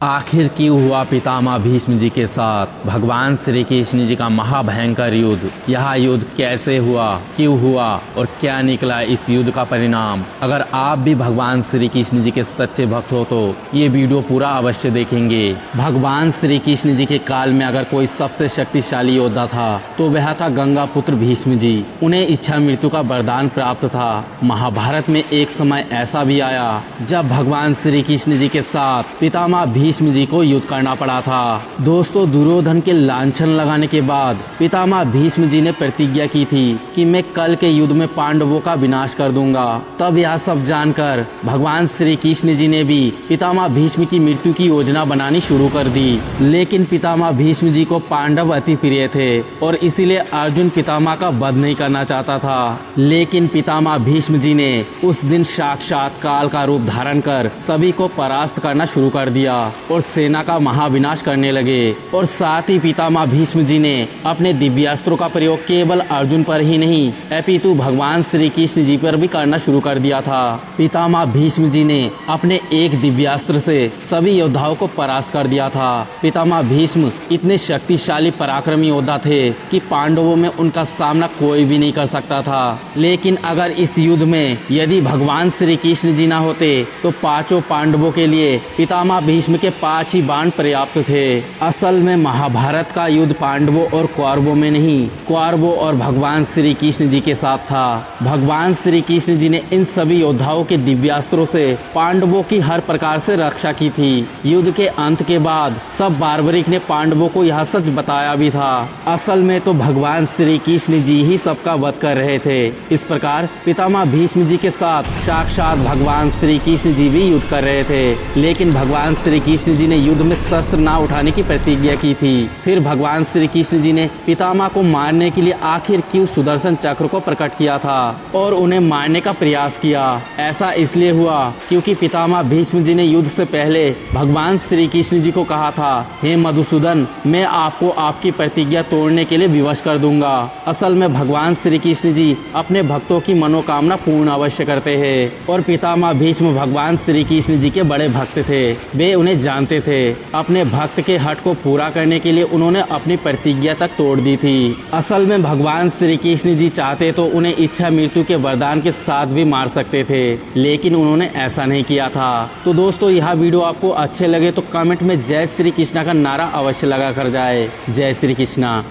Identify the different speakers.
Speaker 1: आखिर क्यों हुआ पितामह भीष्म जी के साथ भगवान श्री कृष्ण जी का महाभयंकर युद्ध। यह युद्ध कैसे हुआ, क्यों हुआ और क्या निकला इस युद्ध का परिणाम। अगर आप भी भगवान श्री कृष्ण जी के सच्चे भक्त हो तो ये वीडियो पूरा अवश्य देखेंगे। भगवान श्री कृष्ण जी के काल में अगर कोई सबसे शक्तिशाली योद्धा था तो वह था गंगा पुत्र भीष्म जी। उन्हें इच्छा मृत्यु का वरदान प्राप्त था। महाभारत में एक समय ऐसा भी आया जब भगवान श्री कृष्ण जी के साथ पितामह भीष्म जी को युद्ध करना पड़ा था। दोस्तों, दुर्योधन के लांछन लगाने के बाद पितामह भीष्म जी ने प्रतिज्ञा की थी कि मैं कल के युद्ध में पांडवों का विनाश कर दूंगा। तब यह सब जानकर भगवान श्री कृष्ण जी ने भी पितामह भीष्म की मृत्यु की योजना बनानी शुरू कर दी। लेकिन पितामह भीष्म जी को पांडव अति प्रिय थे और इसीलिए अर्जुन पितामह का वध नहीं करना चाहता था। लेकिन पितामह भीष्म जी ने उस दिन साक्षात काल का रूप धारण कर सभी को परास्त करना शुरू कर दिया और सेना का महाविनाश करने लगे। और साथ ही पितामह भीष्म जी ने अपने दिव्यास्त्रों का प्रयोग केवल अर्जुन पर ही नहीं अपितु भगवान श्री कृष्ण जी पर भी करना शुरू कर दिया था। पितामह भीष्म जी ने अपने एक दिव्यास्त्र से सभी योद्धाओं को परास्त कर दिया था। पितामह भीष्म इतने शक्तिशाली पराक्रमी योद्धा थे कि पांडवों में उनका सामना कोई भी नहीं कर सकता था। लेकिन अगर इस युद्ध में यदि भगवान श्री कृष्ण जी ना होते तो पांचों पांडवों के लिए पितामह भीष्म के 5 ही बाण पर्याप्त थे। असल में महाभारत का युद्ध पांडवों और कौरवों में नहीं, कौरवों और भगवान श्री कृष्ण जी के साथ था। भगवान श्री कृष्ण जी ने इन सभी योद्धाओं के दिव्यास्त्रों से पांडवों की हर प्रकार से रक्षा की थी। युद्ध के अंत के बाद सब बार्बरिक ने पांडवों को यह सच बताया भी था। असल में तो भगवान श्री कृष्ण जी ही सबका वध कर रहे थे। इस प्रकार पितामह भीष्म जी के साथ साक्षात भगवान श्री कृष्ण जी भी युद्ध कर रहे थे। लेकिन भगवान श्री कृष्ण जी ने युद्ध में शस्त्र ना उठाने की प्रतिज्ञा की थी। फिर भगवान श्री कृष्ण जी ने पितामह को मारने के लिए आखिर क्यों सुदर्शन चक्र को प्रकट किया था और उन्हें मारने का प्रयास किया। ऐसा इसलिए हुआ क्योंकि पितामह भीष्म जी ने युद्ध से पहले भगवान श्री कृष्ण जी को कहा था, हे मधुसूदन, मैं आपको आपकी प्रतिज्ञा तोड़ने के लिए विवश कर दूंगा। असल में भगवान श्री कृष्ण जी अपने भक्तों की मनोकामना पूर्ण अवश्य करते हैं और पितामह भीष्म भगवान श्री कृष्ण जी के बड़े भक्त थे। वे उन्हें जानते थे। अपने भक्त के हट को पूरा करने के लिए उन्होंने अपनी प्रतिज्ञा तक तोड़ दी थी। असल में भगवान श्री कृष्ण जी चाहते तो उन्हें इच्छा मृत्यु के वरदान के साथ भी मार सकते थे, लेकिन उन्होंने ऐसा नहीं किया था। तो दोस्तों, यह वीडियो आपको अच्छे लगे तो कमेंट में जय श्री कृष्णा का नारा अवश्य लगा कर जाए। जय श्री कृष्णा।